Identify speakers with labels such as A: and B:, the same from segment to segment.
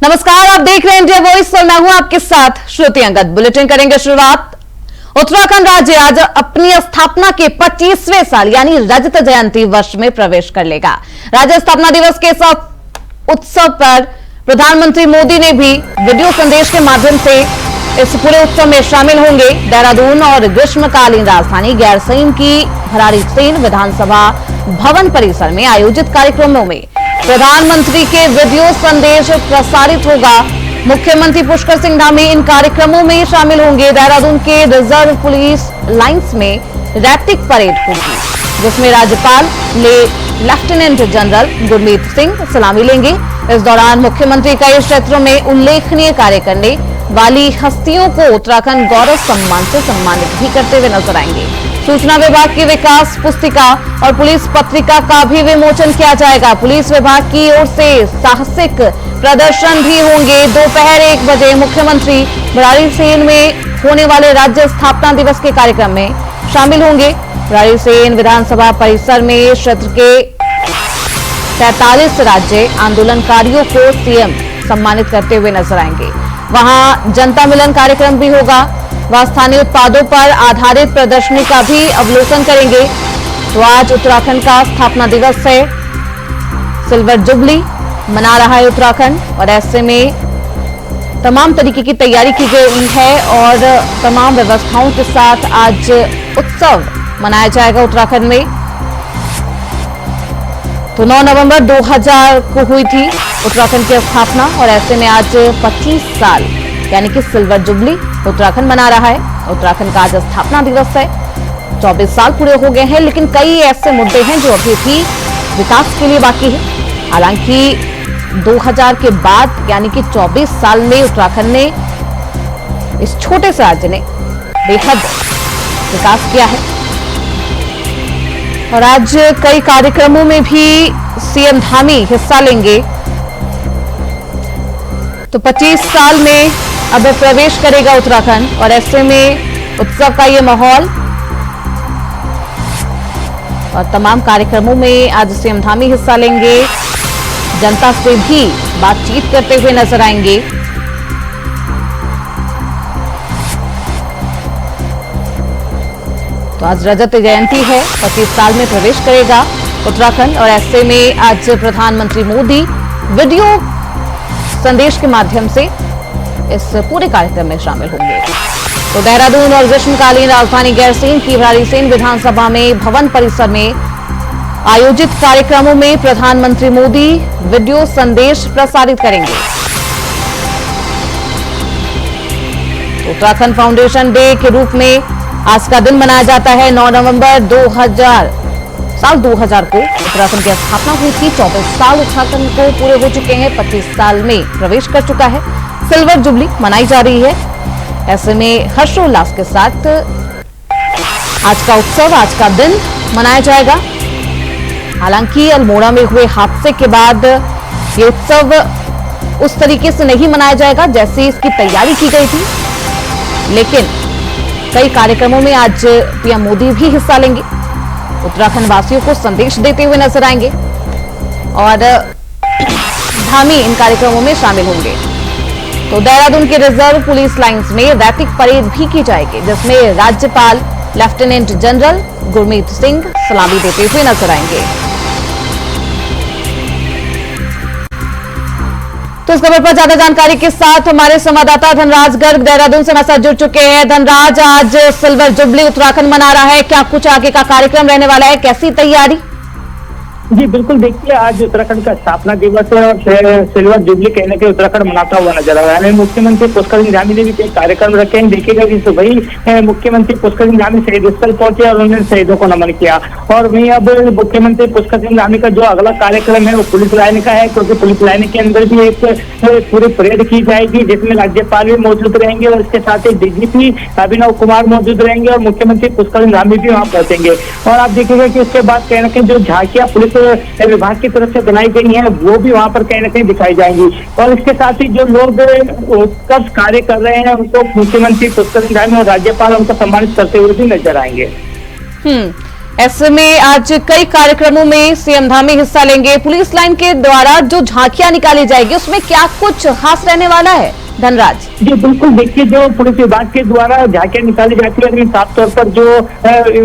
A: नमस्कार, आप देख रहे हैं इंडिया वॉइस और मैं हूं आपके साथ श्रुति अंगद। बुलेटिन करेंगे शुरुआत। उत्तराखंड राज्य आज अपनी स्थापना के 25वें साल यानी रजत जयंती वर्ष में प्रवेश कर लेगा। राज्य स्थापना दिवस के साथ उत्सव पर प्रधानमंत्री मोदी ने भी वीडियो संदेश के माध्यम से इस पूरे उत्सव में शामिल होंगे। देहरादून और ग्रीष्मकालीन राजधानी गैरसैंण की भराड़ी सेन विधानसभा भवन परिसर में आयोजित कार्यक्रमों में प्रधानमंत्री के वीडियो संदेश प्रसारित होगा। मुख्यमंत्री पुष्कर सिंह धामी इन कार्यक्रमों में शामिल होंगे। देहरादून के रिजर्व पुलिस लाइंस में रैतिक परेड होगी, जिसमें राज्यपाल लेफ्टिनेंट जनरल गुरमीत सिंह सलामी लेंगे। इस दौरान मुख्यमंत्री कई क्षेत्रों में उल्लेखनीय कार्य करने वाली हस्तियों को उत्तराखंड गौरव सम्मान से सम्मानित भी करते हुए नजर आएंगे। सूचना विभाग की विकास पुस्तिका और पुलिस पत्रिका का भी विमोचन किया जाएगा। पुलिस विभाग की ओर से साहसिक प्रदर्शन भी होंगे। दोपहर 1 बजे मुख्यमंत्री भराड़ी सेन में होने वाले राज्य स्थापना दिवस के कार्यक्रम में शामिल होंगे। भराड़ी सेन विधानसभा परिसर में क्षेत्र के 43 राज्य आंदोलनकारियों को सीएम सम्मानित करते हुए नजर आएंगे। वहां जनता मिलन कार्यक्रम भी होगा। वह स्थानीय उत्पादों पर आधारित प्रदर्शनी का भी अवलोकन करेंगे। तो आज उत्तराखंड का स्थापना दिवस है। सिल्वर जुबली मना रहा है उत्तराखंड और ऐसे में तमाम तरीके की तैयारी की गई है और तमाम व्यवस्थाओं के साथ आज उत्सव मनाया जाएगा उत्तराखंड में। तो 9 नवंबर 2000 को हुई थी उत्तराखंड की स्थापना और ऐसे में आज 25 साल यानी कि सिल्वर जुबली उत्तराखंड मना रहा है। उत्तराखंड का आज स्थापना दिवस है। 24 साल पूरे हो गए हैं, लेकिन कई ऐसे मुद्दे हैं जो अभी भी विकास के लिए बाकी है। हालांकि 2000 के बाद यानी कि 24 साल में उत्तराखंड ने, इस छोटे से राज्य ने बेहद विकास किया है और आज कई कार्यक्रमों में भी सीएम धामी हिस्सा लेंगे। तो 25 साल में अब प्रवेश करेगा उत्तराखंड और ऐसे में उत्सव का ये माहौल और तमाम कार्यक्रमों में आज सीएम धामी हिस्सा लेंगे। जनता से भी बातचीत करते हुए नजर आएंगे। तो आज रजत जयंती है, 25 साल में प्रवेश करेगा उत्तराखंड और ऐसे में आज प्रधानमंत्री मोदी वीडियो संदेश के माध्यम से इस पूरे कार्यक्रम में शामिल होंगे। तो देहरादून और ग्रीष्मकालीन राजधानी गैरसैंण की भराड़ी सेन विधानसभा में भवन परिसर में आयोजित कार्यक्रमों में प्रधानमंत्री मोदी वीडियो संदेश प्रसारित करेंगे। तो उत्तराखंड फाउंडेशन डे के रूप में आज का दिन मनाया जाता है। 9 नवंबर 2000 को उत्तराखंड की स्थापना हुई थी। 24 साल उत्तराखंड को पूरे हो चुके हैं। 25 साल में प्रवेश कर चुका है। सिल्वर जुबली मनाई जा रही है। ऐसे में हर्षोल्लास के साथ आज का उत्सव, आज का दिन मनाया जाएगा। हालांकि अल्मोड़ा में हुए हादसे के बाद ये उत्सव उस तरीके से नहीं मनाया जाएगा जैसे इसकी तैयारी की गई थी, लेकिन कई कार्यक्रमों में आज पीएम मोदी भी हिस्सा लेंगे। उत्तराखंड वासियों को संदेश देते हुए नजर आएंगे और धामी इन कार्यक्रमों में शामिल होंगे। तो देहरादून के रिजर्व पुलिस लाइंस में रैतिक परेड भी की जाएगी, जिसमें राज्यपाल लेफ्टिनेंट जनरल गुरमीत सिंह सलामी देते हुए नजर आएंगे। तो इस खबर पर ज्यादा जानकारी के साथ हमारे संवाददाता धनराज गर्ग देहरादून से हमारे साथ जुड़ चुके हैं। धनराज, आज सिल्वर जुबली उत्तराखंड मना रहा है, क्या कुछ आगे का कार्यक्रम रहने वाला है, कैसी तैयारी?
B: जी बिल्कुल, देखिए आज उत्तराखंड का स्थापना दिवस है और सिल्वर जुबली कहने के उत्तराखंड मनाता हुआ नजर आ रहा है। मुख्यमंत्री पुष्कर सिंह धामी ने भी कई कार्यक्रम रखे हैं। देखिएगा कि सुबह मुख्यमंत्री पुष्कर सिंह धामी शहीद स्थल पहुंचे और उन्होंने शहीदों को नमन किया। और वहीं अब मुख्यमंत्री पुष्कर सिंह धामी का जो अगला कार्यक्रम है वो पुलिस लाइन का है, क्योंकि पुलिस लाइन के अंदर भी एक पूरी परेड की जाएगी, जिसमें राज्यपाल भी मौजूद रहेंगे और इसके साथ ही डीजीपी अभिनव कुमार मौजूद रहेंगे और मुख्यमंत्री पुष्कर सिंह धामी भी वहां पहुंचेंगे। और आप देखिएगा कि उसके बाद कहीं ना कहीं जो झांकियां पुलिस विभाग की तरफ से बनाई गई है वो भी वहां पर कहीं ना कहीं दिखाई जाएंगी। और इसके साथ ही जो लोग उत्कर्ष कार्य कर रहे हैं उनको मुख्यमंत्री पुष्कर सिंह धामी और राज्यपाल उनको सम्मानित करते हुए भी नजर आएंगे।
A: ऐसे में आज कई कार्यक्रमों में सीएम धामी हिस्सा लेंगे। पुलिस लाइन के द्वारा जो झांकियां निकाली जाएगी उसमें क्या कुछ खास रहने वाला है धनराज?
B: जी बिल्कुल, देखिए जो पुलिस विभाग के द्वारा झांकियां निकाली जाती है, लेकिन साफ तौर पर जो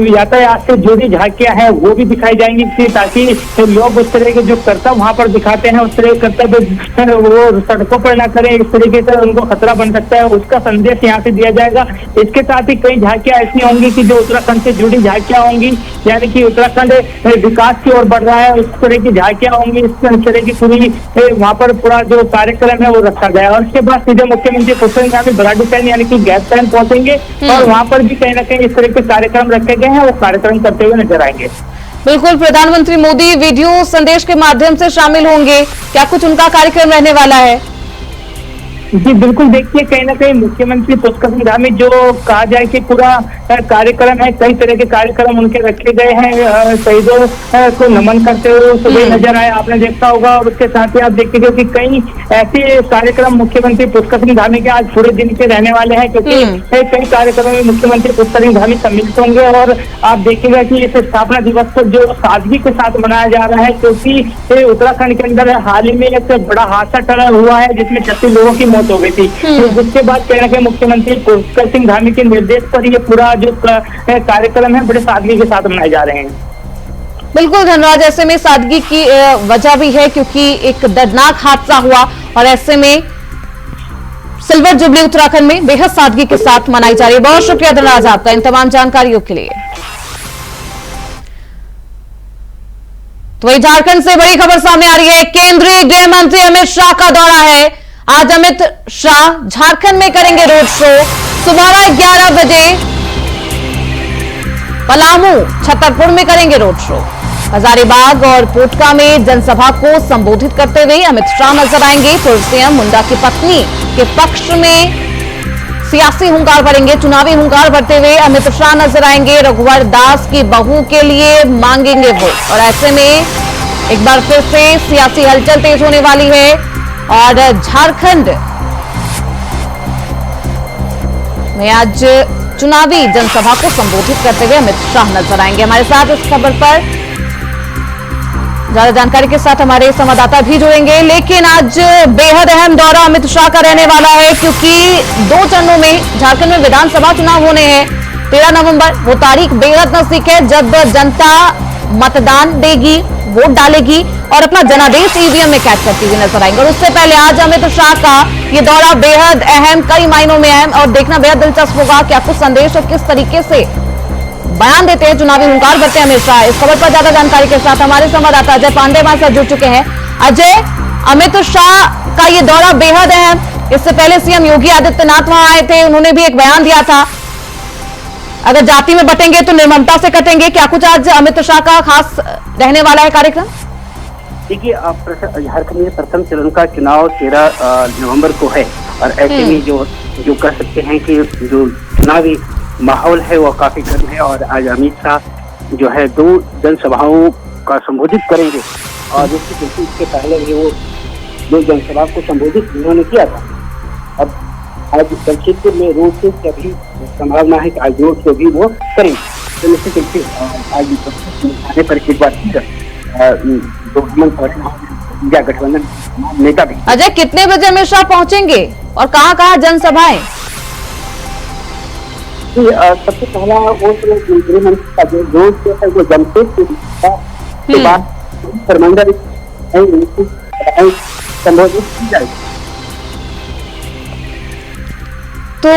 B: यातायात से जुड़ी झांकियां हैं वो भी दिखाई जाएंगी, ताकि लोग उस तरह के जो कर्तव्य वहां पर दिखाते हैं उस तरह के कर्तव्य वो सड़कों पर ना करें, इस तरीके से उनको खतरा बन सकता है, उसका संदेश यहाँ से दिया जाएगा। इसके साथ ही कई झांकियां ऐसी होंगी कि जो उत्तराखंड से जुड़ी झांकियां होंगी, यानी कि उत्तराखंड विकास की ओर बढ़ रहा है, उस तरह की झांकियां होंगी। इस तरह की पूरी वहाँ पर पूरा जो कार्यक्रम है वो रखा गया और उसके बाद मुख्यमंत्री पुष्कर सिंह बराडीसैन यानी कि गैरसैंण पहुंचेंगे और वहां पर भी कहीं ना कहीं इस तरह के कार्यक्रम रखे गए हैं, वो कार्यक्रम करते हुए नजर आएंगे।
A: बिल्कुल, प्रधानमंत्री मोदी वीडियो संदेश के माध्यम से शामिल होंगे, क्या कुछ उनका कार्यक्रम रहने वाला है?
B: जी बिल्कुल, देखिए कहीं ना कहीं मुख्यमंत्री पुष्कर सिंह धामी जो कहा जाए कि पूरा कार्यक्रम है, कई तरह के कार्यक्रम उनके रखे गए हैं। शहीदों को नमन करते हुए सुबह नजर आए, आपने देखा होगा, और उसके साथ ही आप देखिएगा कि कई ऐसे कार्यक्रम मुख्यमंत्री पुष्कर सिंह धामी के आज पूरे दिन के रहने वाले हैं, क्योंकि कई कार्यक्रमों में मुख्यमंत्री पुष्कर सिंह धामी सम्मिलित होंगे। और आप देखिएगा कि इस स्थापना दिवस को जो सादगी के साथ मनाया जा रहा है, क्योंकि उत्तराखंड के अंदर हाल ही में एक बड़ा हादसा टला हुआ है जिसमें 36 लोगों की हो गई थी। तो जिसके बाद कहीं ना कहीं मुख्यमंत्री पुष्कर सिंह धामी के निर्देश पर ये पूरा जो कार्यक्रम है बड़े सादगी के साथ मनाए जा रहे हैं।
A: बिल्कुल धनराज, ऐसे में सादगी की वजह भी है क्योंकि एक दर्दनाक हादसा हुआ और ऐसे में सिल्वर जुबली उत्तराखंड में बेहद सादगी के साथ मनाई जा रही है। बहुत शुक्रिया धनराज आपका इन तमाम जानकारियों के लिए। तो वही झारखंड से बड़ी खबर सामने आ रही है। केंद्रीय गृह मंत्री अमित शाह का दौरा है। आज अमित शाह झारखंड में करेंगे रोड शो। सुबह 11 बजे पलामू छतरपुर में करेंगे रोड शो। हजारीबाग और पोटका में जनसभा को संबोधित करते हुए अमित शाह नजर आएंगे। पूर्व सीएम मुंडा की पत्नी के पक्ष में सियासी हुंकार भरेंगे। चुनावी हुंकार भरते हुए अमित शाह नजर आएंगे। रघुवर दास की बहू के लिए मांगेंगे वोट और ऐसे में एक बार फिर से सियासी हलचल तेज होने वाली है और झारखंड में आज चुनावी जनसभा को संबोधित करते हुए अमित शाह नजर आएंगे। हमारे साथ इस खबर पर ज्यादा जानकारी के साथ हमारे संवाददाता भी जुड़ेंगे, लेकिन आज बेहद अहम दौरा अमित शाह का रहने वाला है क्योंकि 2 चरणों में झारखंड में विधानसभा चुनाव होने हैं। 13 नवंबर वो तारीख बेहद नजदीक है जब जनता मतदान देगी, वोट डालेगी और अपना जनादेश ईवीएम में कैद करती हुई नजर आएंगे। और उससे पहले आज अमित शाह का ये दौरा बेहद अहम, कई मायनों में अहम और देखना बेहद दिलचस्प होगा क्या कुछ संदेश और किस तरीके से बयान देते हैं, चुनावी हुंकार भरते हैं अमित शाह। इस खबर पर ज्यादा जानकारी के साथ हमारे संवाददाता अजय पांडे हमारे साथ जुड़ चुके हैं। अजय, अमित शाह का ये दौरा बेहद अहम, इससे पहले सीएम योगी आदित्यनाथ वहां आए थे, उन्होंने भी एक बयान दिया था अगर जाति में बटेंगे तो निर्ममता से कटेंगे। क्या कुछ आज अमित शाह का खास रहने वाला है कार्यक्रम?
C: देखिए, झारखंड में प्रथम चरण का चुनाव 13 नवंबर को है और ऐसे में जो कह सकते हैं कि जो चुनावी माहौल है वो काफी गर्म है और आज अमित शाह जो है 2 जनसभाओं का संबोधित करेंगे और इसके पहले भी वो 2 जनसभा को संबोधित उन्होंने किया था। अब आज जमशेदपुर में रोड शो की अभी संभावना है कि आज रोड शो भी वो करेंगे। तो निश्चित रूप से आज पर एक बार गठबंधन नेता भी।
A: अजय, कितने बजे अमित शाह पहुंचेंगे और कहाँ जनसभाएं?
C: सबसे पहला वो गृह मंत्री का जो रोड शो है वो जमशेदपुर के बाद परमंडल संबोधित की जाएगी।
A: तो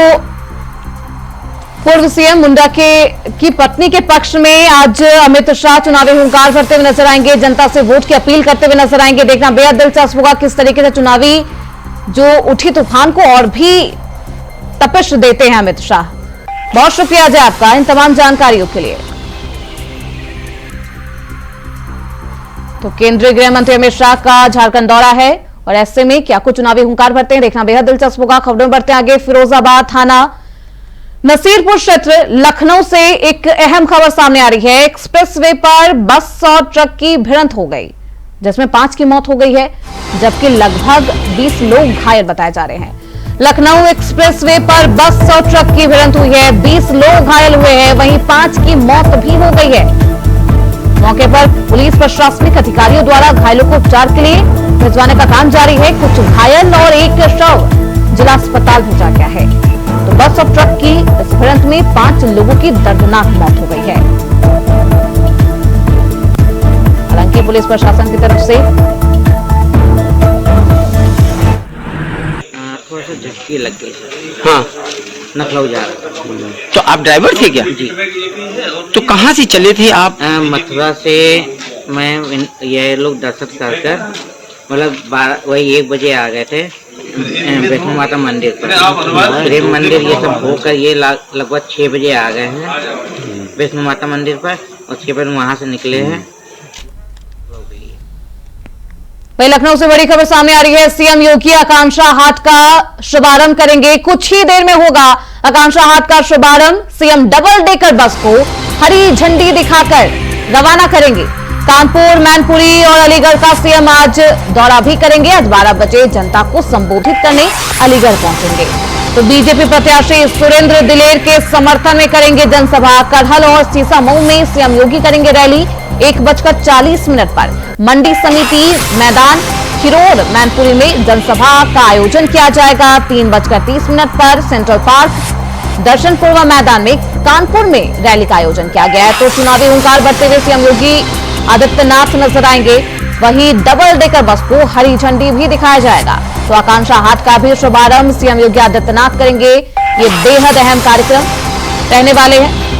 A: पूर्व सीएम मुंडा की पत्नी के पक्ष में आज अमित शाह चुनावी हुंकार भरते हुए नजर आएंगे, जनता से वोट की अपील करते हुए नजर आएंगे। देखना बेहद दिलचस्प होगा किस तरीके से चुनावी जो उठी तूफान को और भी तपिश देते हैं अमित शाह। बहुत शुक्रिया अजय आपका इन तमाम जानकारियों के लिए। तो केंद्रीय गृह मंत्री अमित शाह का झारखंड दौरा है और ऐसे में क्या कुछ चुनावी हुंकार भरते हैं, देखना बेहद दिलचस्प होगा। खबरों में बढ़ते हैं आगे। फिरोजाबाद थाना नसीरपुर क्षेत्र लखनऊ से एक अहम खबर सामने आ रही है। एक्सप्रेसवे पर बस और ट्रक की भिड़ंत हो गई जिसमें 5 की मौत हो गई है जबकि लगभग 20 लोग घायल बताए जा रहे हैं। लखनऊ एक्सप्रेसवे पर बस और ट्रक की भिड़ंत हुई है, 20 लोग घायल हुए हैं, वहीं 5 की मौत भी हो गई है। मौके पर पुलिस प्रशासनिक अधिकारियों द्वारा घायलों को उपचार के लिए भिजवाने का काम जारी है। कुछ घायल और एक शव जिला अस्पताल भेजा गया है। तो बस और ट्रक की इस भिड़ंत में 5 लोगों की दर्दनाक मौत हो गई है। हालांकि पुलिस प्रशासन की तरफ से
D: थोड़ा सा झटकी लग गई सर।
E: हाँ,
D: नखलऊ जा रहा था।
E: तो आप ड्राइवर थे क्या?
D: जी।
E: तो कहाँ से चले थे आप?
D: मथुरा से मैं ये लोग दर्शन कर मतलब वही 1 बजे आ गए थे वैष्णो माता मंदिर पर। प्रेम मंदिर ये सब होकर ये लगभग 6 बजे आ गए हैं वैष्णो माता मंदिर पर और 6 बजे वहाँ से निकले हैं।
A: वहीं लखनऊ से बड़ी खबर सामने आ रही है। सीएम योगी आकांक्षा हाट का शुभारंभ करेंगे। कुछ ही देर में होगा आकांक्षा हाट का शुभारंभ। सीएम डबल डेकर बस को हरी झंडी दिखाकर रवाना करेंगे। कानपुर, मैनपुरी और अलीगढ़ का सीएम आज दौरा भी करेंगे। आज 12 बजे जनता को संबोधित करने अलीगढ़ पहुंचेंगे। तो बीजेपी प्रत्याशी सुरेंद्र दिलेर के समर्थन में करेंगे जनसभा। कड़हल और सीसामऊ में सीएम योगी करेंगे रैली। 1:40 पर मंडी समिति मैदान, खिरोर, मैनपुरी में जनसभा का आयोजन किया जाएगा। 3:30 पर सेंट्रल पार्क, दर्शन पूर्वा मैदान में कानपुर में रैली का आयोजन किया गया है। तो चुनावी हुंकार भरते हुए सीएम योगी आदित्यनाथ नजर आएंगे। वहीं डबल डेकर बस को हरी झंडी भी दिखाया जाएगा। तो आकांक्षा हाट का भी शुभारंभ सीएम योगी आदित्यनाथ करेंगे। ये बेहद अहम कार्यक्रम रहने वाले हैं।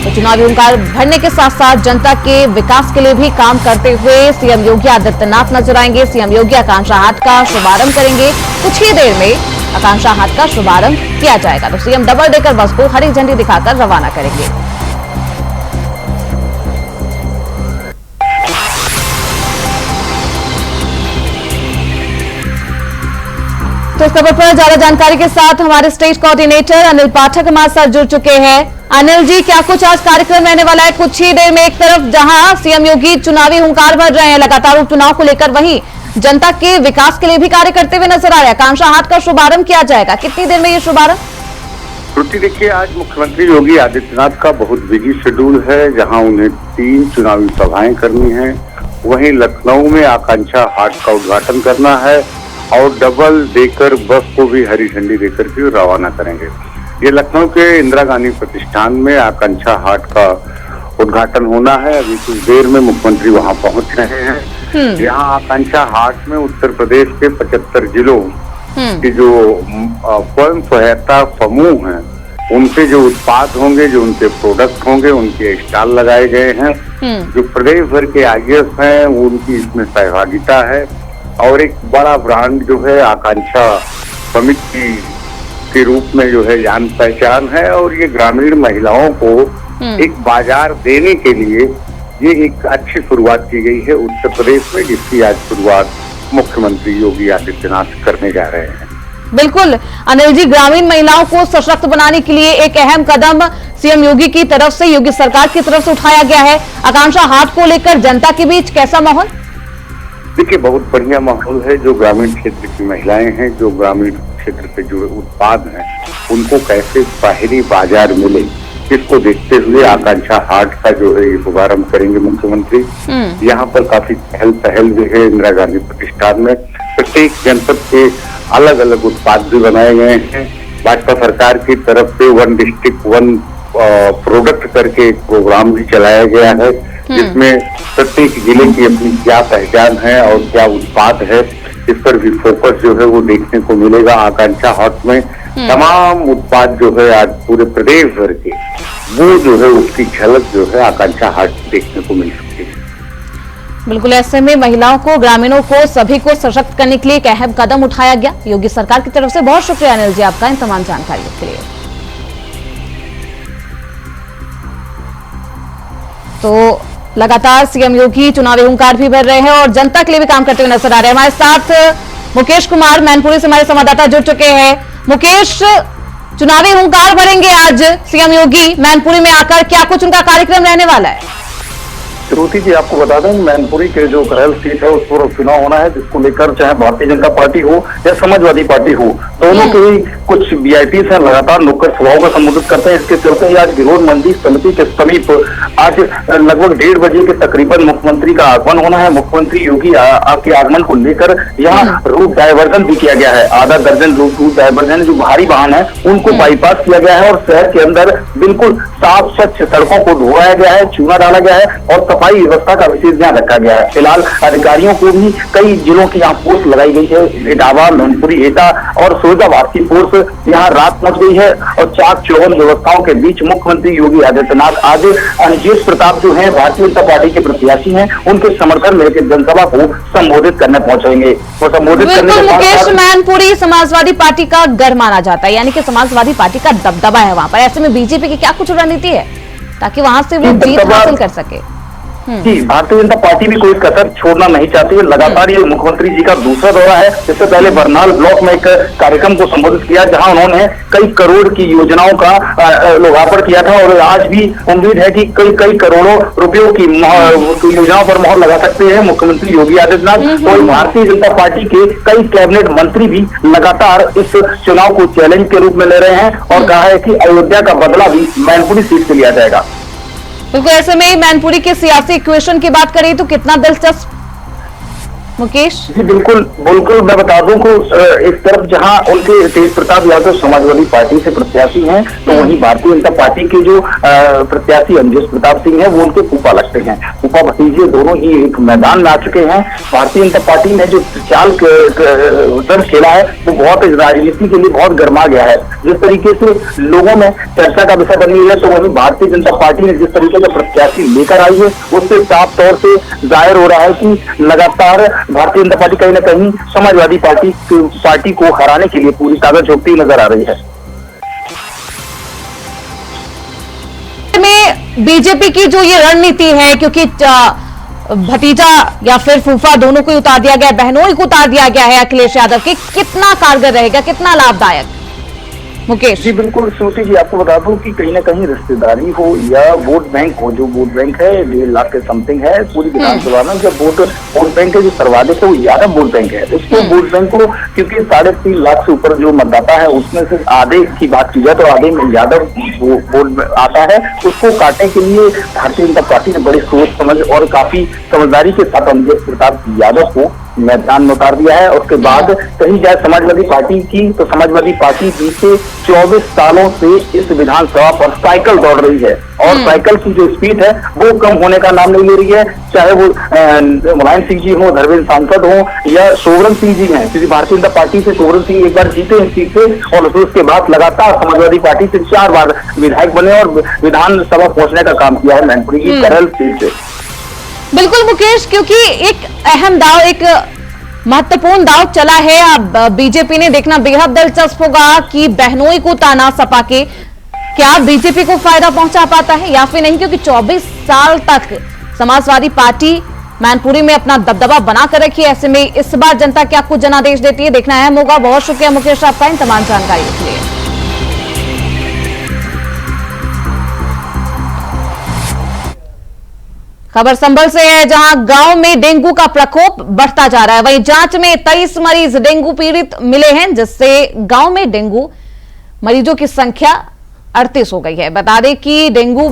A: तो चुनावी हुंकार भरने के साथ साथ जनता के विकास के लिए भी काम करते हुए सीएम योगी आदित्यनाथ नजर आएंगे। सीएम योगी आकांक्षा हाट का शुभारंभ करेंगे। कुछ ही देर में आकांक्षा हाट का शुभारंभ किया जाएगा। तो सीएम डबल डेकर बस को हरी झंडी दिखाकर रवाना करेंगे। तो इस खबर पर ज्यादा जानकारी के साथ हमारे स्टेट कोऑर्डिनेटर अनिल पाठक हमारे साथ जुड़ चुके हैं। अनिल जी, क्या कुछ आज कार्यक्रम रहने वाला है? कुछ ही देर में एक तरफ जहां सीएम योगी चुनावी हुंकार भर रहे हैं लगातार उपचुनाव को लेकर, वहीं जनता के विकास के लिए भी कार्य करते हुए नजर आ रहे हैं। आकांक्षा हाट का शुभारंभ किया जाएगा। कितनी देर में ये शुभारंभ?
F: श्रुति, देखिए, आज मुख्यमंत्री योगी आदित्यनाथ का बहुत बिजी शेड्यूल है, जहां उन्हें 3 चुनावी सभाएं करनी है। वहीं लखनऊ में आकांक्षा हाट का उद्घाटन करना है और डबल डेकर बस को भी हरी झंडी देकर के रवाना करेंगे। ये लखनऊ के इंदिरा गांधी प्रतिष्ठान में आकांक्षा हाट का उद्घाटन होना है। अभी कुछ देर में मुख्यमंत्री वहां पहुंच रहे हैं। यहाँ आकांक्षा हाट में उत्तर प्रदेश के 75 जिलों की जो स्वयं सहायता समूह हैं, उनके जो उत्पाद होंगे, जो उनके प्रोडक्ट होंगे, उनके स्टॉल लगाए गए हैं। जो प्रदेश भर के आईएएस हैं, उनकी इसमें सहभागिता है। और एक बड़ा ब्रांड जो है आकांक्षा समिति के रूप में जो है जान पहचान है। और ये ग्रामीण महिलाओं को एक बाजार देने के लिए ये एक अच्छी शुरुआत की गई है उत्तर प्रदेश में, जिसकी आज शुरुआत मुख्यमंत्री योगी आदित्यनाथ करने जा रहे हैं।
A: बिल्कुल अनिल जी, ग्रामीण महिलाओं को सशक्त बनाने के लिए एक अहम कदम सीएम योगी की तरफ से, योगी सरकार की तरफ से उठाया गया है। आकांक्षा हाट को लेकर जनता के बीच कैसा माहौल?
F: देखिए, बहुत बढ़िया माहौल है। जो ग्रामीण क्षेत्र की महिलाएं हैं, जो ग्रामीण क्षेत्र से जुड़े उत्पाद हैं, उनको कैसे बाहरी बाजार मिले, इसको देखते हुए आकांक्षा हाट का जो है ये शुभारंभ करेंगे मुख्यमंत्री। यहाँ पर काफी पहल भी है। इंदिरा गांधी प्रतिष्ठान में प्रत्येक जनपद के अलग अलग उत्पाद भी बनाए गए हैं। भाजपा सरकार की तरफ से 1 डिस्ट्रिक्ट 1 प्रोडक्ट करके एक प्रोग्राम भी चलाया गया है, जिसमें प्रत्येक जिले की अपनी क्या पहचान है और क्या उत्पाद है, इस पर भी फोकस जो है वो देखने को मिलेगा। आकांक्षा हाट में तमाम उत्पाद जो है आज पूरे प्रदेश भर के, वो जो है उसकी झलक जो है आकांक्षा हाट देखने को मिल सकती है।
A: बिल्कुल, ऐसे में महिलाओं को, ग्रामीणों को, सभी को सशक्त करने के लिए एक अहम कदम उठाया गया योगी सरकार की तरफ से। बहुत शुक्रिया अनिल जी आपका इन तमाम जानकारियों के लिए। तो लगातार सीएम योगी चुनावी हुंकार भी भर रहे हैं और जनता के लिए भी काम करते हुए नजर आ रहे हैं। हमारे साथ मुकेश कुमार मैनपुरी से हमारे संवाददाता जुड़ चुके हैं। मुकेश, चुनावी हुंकार भरेंगे आज सीएम योगी मैनपुरी में आकर, क्या कुछ उनका कार्यक्रम रहने वाला है?
F: श्रुति जी, आपको बता दें मैनपुरी के जो करहल सीट है उस पर चुनाव होना है, जिसको लेकर चाहे भारतीय जनता पार्टी हो या समाजवादी पार्टी हो, दोनों के ही कुछ वीआईपीज हैं लगातार नुक्कड़ सभाओं का संबोधित करते हैं। इसके चलते ही आज विरोध मंडी समिति के समीप आज लगभग 1:30 बजे के तकरीबन मुख्यमंत्री का आगमन होना है। मुख्यमंत्री योगी के आगमन को लेकर यहाँ रूट डायवर्जन भी किया गया है। आधा दर्जन रूट डायवर्जन जो भारी वाहन है उनको बाईपास किया गया है और शहर के अंदर बिल्कुल साफ स्वच्छ सड़कों को धोया गया है, चूना डाला गया है और सफाई व्यवस्था का विशेष ध्यान रखा गया है। फिलहाल अधिकारियों को भी कई जिलों की यहाँ फोर्स लगाई गई है। इटावा, मैनपुरी, एटा और फिरोजाबाद की फोर्स यहाँ रात पहुंच गई है और चाक चौबंद व्यवस्थाओं के बीच मुख्यमंत्री योगी आदित्यनाथ आज अनुजेश प्रताप जो है भारतीय जनता पार्टी के प्रत्याशी हैं, उनके समर्थन में जनसभा को संबोधित करने पहुंचेंगे। वो संबोधित करने के
A: मुकेश, मैनपुरी समाजवादी पार्टी का गढ़ माना जाता है, यानी कि समाजवादी पार्टी का दबदबा है वहां पर। ऐसे में बीजेपी की क्या कुछ रणनीति है ताकि वहां से वो जीत हासिल कर सके?
F: जी, भारतीय जनता पार्टी भी कोई कसर छोड़ना नहीं चाहती है। लगातार ये मुख्यमंत्री जी का दूसरा दौरा है। इससे पहले बरनाल ब्लॉक में एक कार्यक्रम को संबोधित किया जहां उन्होंने कई करोड़ की योजनाओं का लोकार्पण किया था और आज भी उम्मीद है कि कई करोड़ों रुपयों की योजनाओं पर मोहर लगा सकते हैं मुख्यमंत्री योगी आदित्यनाथ। और भारतीय जनता पार्टी के कई कैबिनेट मंत्री भी लगातार इस चुनाव को चैलेंज के रूप में ले रहे हैं और कहा है कि अयोध्या का बदला भी मैनपुरी सीट से लिया जाएगा।
A: बिल्कुल, ऐसे में मैनपुरी के सियासी इक्वेशन की बात करें तो कितना दिलचस्प मुकेश?
F: जी बिल्कुल, मैं बता दूं को एक तरफ जहां उनके तेज प्रताप यादव समाजवादी पार्टी से प्रत्याशी हैं, तो वहीं भारतीय जनता पार्टी के जो प्रत्याशी अनुजेश प्रताप सिंह हैं वो उनके फूफा लगते हैं। फूफा भतीजे दोनों ही एक मैदान में आ चुके हैं। भारतीय जनता पार्टी ने जो चाल दर्ज खेला है वो बहुत राजनीति के लिए बहुत गर्मा गया है। जिस तरीके से लोगों में चर्चा का विषय बनी है, तो वहीं भारतीय जनता पार्टी ने जिस तरीके से प्रत्याशी लेकर आई है उससे साफ तौर से जाहिर हो रहा है कि लगातार भारतीय जनता पार्टी कहीं ना कहीं समाजवादी पार्टी को हराने के लिए पूरी ताकत झोंकती नजर आ रही है।
A: में बीजेपी की जो ये रणनीति है, क्योंकि भतीजा या फिर फूफा दोनों को उतार दिया गया, बहनों को उतार दिया गया है अखिलेश यादव के, कितना कारगर रहेगा, कितना लाभदायक मुकेश?
F: जी बिल्कुल श्रुति जी, आपको बता दूं कि कहीं ना कहीं रिश्तेदारी हो या वोट बैंक हो, जो वोट बैंक है 1.5 लाख के समथिंग है पूरी विधानसभा में, जब वोट बैंक है जो सर्वाधिक है वो यादव वोट बैंक है। उसको वोट बैंक को क्योंकि 3.5 लाख से ऊपर जो मतदाता है उसमें से आधे की बात की जाए तो आधे में यादव वोट आता है, उसको काटने के लिए भारतीय जनता पार्टी ने बड़ी सोच समझ और काफी समझदारी के साथ अनुजेश प्रताप यादव को मैदान में उतार दिया है। उसके बाद कहीं जाए समाजवादी पार्टी की, तो समाजवादी पार्टी बीते 24 सालों से इस विधानसभा पर साइकिल दौड़ रही है और साइकिल की जो स्पीड है वो कम होने का नाम नहीं ले रही है। चाहे वो मुलायम सिंह जी हो, धर्मेंद्र सांसद हो या सोवरन सिंह जी हैं, क्योंकि भारतीय जनता पार्टी से सोवरन सिंह एक बार जीते इस सीट से और उसके बाद लगातार समाजवादी पार्टी से 4 बार विधायक बने और विधानसभा पहुंचने का काम किया है मैनपुरी की करहल सीट से।
A: बिल्कुल मुकेश, क्योंकि एक अहम दाव, एक महत्वपूर्ण दाव चला है। अब बीजेपी ने देखना बेहद दिलचस्प होगा कि बहनोई को ताना सपा के क्या बीजेपी को फायदा पहुंचा पाता है या फिर नहीं, क्योंकि 24 साल तक समाजवादी पार्टी मैनपुरी में अपना दबदबा बनाकर रखी है। ऐसे में इस बार जनता क्या कुछ जनादेश देती है, देखना अहम होगा। बहुत शुक्रिया मुकेश आपका इन तमाम जानकारी के लिए। खबर संभल से है, जहां गांव में डेंगू का प्रकोप बढ़ता जा रहा है। वहीं जांच में 23 मरीज डेंगू पीड़ित मिले हैं, जिससे गांव में डेंगू मरीजों की संख्या 38 हो गई है। बता दें कि डेंगू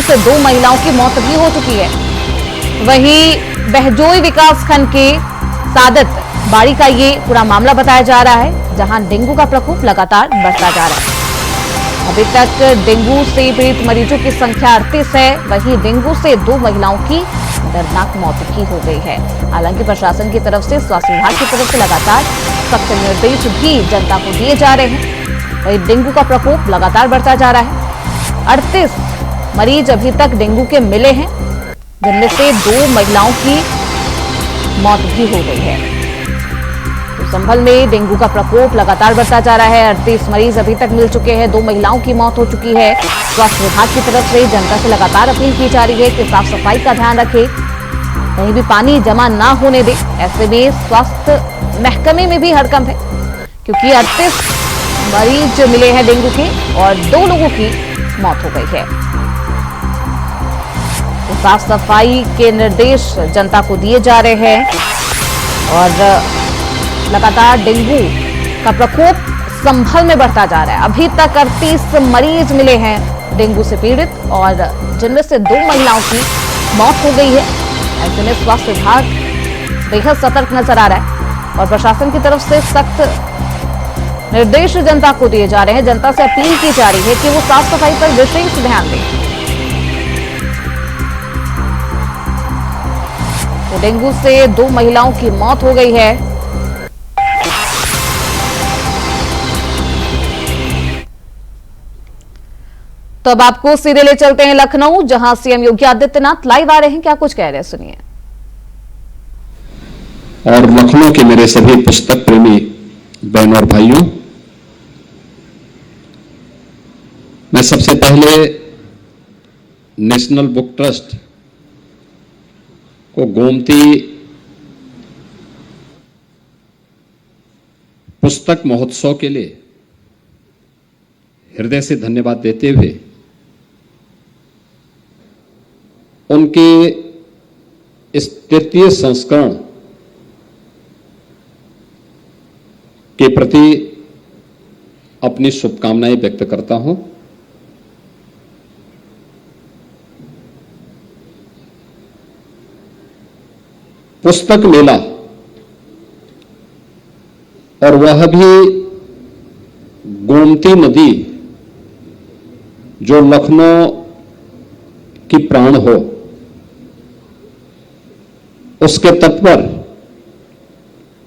A: से 2 महिलाओं की मौत भी हो चुकी है। वहीं बहजोई विकासखंड के सादत बाड़ी का ये पूरा मामला बताया जा रहा है, जहां डेंगू का प्रकोप लगातार बढ़ता जा रहा है। अभी तक डेंगू से पीड़ित मरीजों की संख्या 38 है। वहीं डेंगू से 2 महिलाओं की दर्दनाक मौत भी हो गई है। हालांकि प्रशासन की तरफ से, स्वास्थ्य विभाग की तरफ से लगातार सख्त निर्देश भी जनता को दिए जा रहे हैं। वहीं डेंगू का प्रकोप लगातार बढ़ता जा रहा है। 38 मरीज अभी तक डेंगू के मिले हैं, जिनमें से 2 महिलाओं की मौत भी हो गई है। संभल में डेंगू का प्रकोप लगातार बढ़ता जा रहा है। 38 मरीज अभी तक मिल चुके हैं, 2 महिलाओं की मौत हो चुकी है। स्वास्थ्य विभाग की तरफ से जनता से लगातार अपील की जा रही है कि साफ सफाई का ध्यान रखें, कहीं भी पानी जमा ना होने दे। ऐसे में स्वास्थ्य महकमे में भी हड़कंप है, क्योंकि 38 मरीज मिले हैं डेंगू के और 2 लोगों की मौत हो गई है। तो साफ सफाई के निर्देश जनता को दिए जा रहे हैं और लगातार डेंगू का प्रकोप संभल में बढ़ता जा रहा है। अभी तक 38 मरीज मिले हैं डेंगू से पीड़ित और जिनमें से 2 महिलाओं की मौत हो गई है। ऐसे में स्वास्थ्य विभाग बेहद सतर्क नजर आ रहा है और प्रशासन की तरफ से सख्त निर्देश जनता को दिए जा रहे हैं। जनता से अपील की जा रही है कि वो साफ सफाई पर विशेष ध्यान दें। तो डेंगू से 2 महिलाओं की मौत हो गई है। तो अब आपको सीधे ले चलते हैं लखनऊ, जहां सीएम योगी आदित्यनाथ लाइव आ रहे हैं। क्या कुछ कह रहे हैं, सुनिए।
G: और लखनऊ के मेरे सभी पुस्तक प्रेमी बहनों और भाइयों, मैं सबसे पहले नेशनल बुक ट्रस्ट को गोमती पुस्तक महोत्सव के लिए हृदय से धन्यवाद देते हुए उनके इस 33 संस्करण के प्रति अपनी शुभकामनाएं व्यक्त करता हूं। पुस्तक मेला और वह भी गोमती नदी जो लखनऊ की प्राण हो, उसके तट पर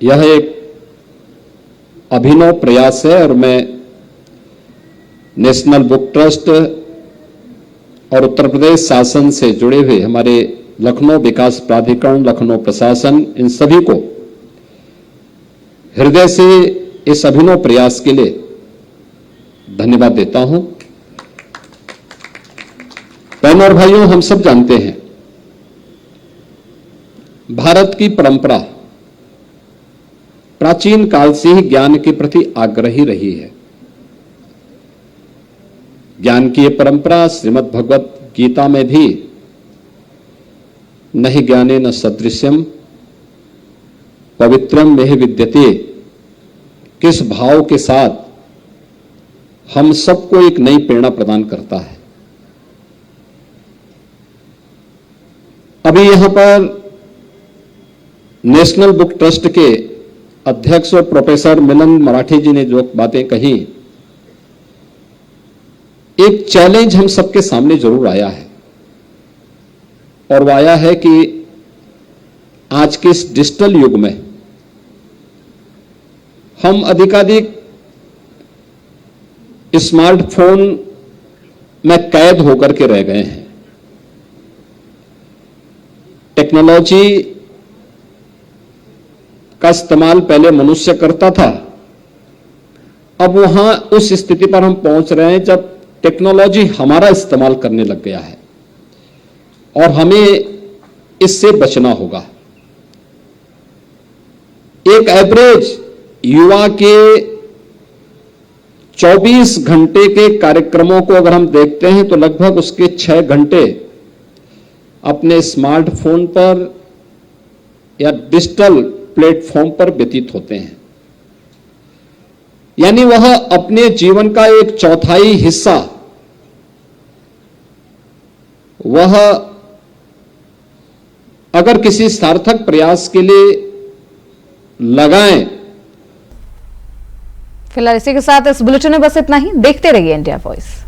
G: यह एक अभिनव प्रयास है और मैं नेशनल बुक ट्रस्ट और उत्तर प्रदेश शासन से जुड़े हुए हमारे लखनऊ विकास प्राधिकरण, लखनऊ प्रशासन, इन सभी को हृदय से इस अभिनव प्रयास के लिए धन्यवाद देता हूं। बहनों और भाइयों, हम सब जानते हैं भारत की परंपरा प्राचीन काल से ही ज्ञान के प्रति आग्रही रही है। ज्ञान की यह परंपरा श्रीमद् भगवत गीता में भी नहि ज्ञाने न सदृश्यम पवित्रम में विद्यते, किस भाव के साथ हम सबको एक नई प्रेरणा प्रदान करता है। अभी यहां पर नेशनल बुक ट्रस्ट के अध्यक्ष और प्रोफेसर मिलन मराठी जी ने जो बातें कही, एक चैलेंज हम सबके सामने जरूर आया है और वो आया है कि आज के इस डिजिटल युग में हम अधिकाधिक स्मार्टफोन में कैद होकर के रह गए हैं। टेक्नोलॉजी का इस्तेमाल पहले मनुष्य करता था, अब वहां उस स्थिति पर हम पहुंच रहे हैं जब टेक्नोलॉजी हमारा इस्तेमाल करने लग गया है और हमें इससे बचना होगा। एक एवरेज युवा के 24 घंटे के कार्यक्रमों को अगर हम देखते हैं तो लगभग उसके 6 घंटे अपने स्मार्टफोन पर या डिजिटल प्लेटफॉर्म पर व्यतीत होते हैं। यानी वह अपने जीवन का एक चौथाई हिस्सा वह अगर किसी सार्थक प्रयास के लिए लगाएं।
A: फिलहाल इसी के साथ इस बुलेटिन में बस इतना ही। देखते रहिए इंडिया वॉइस।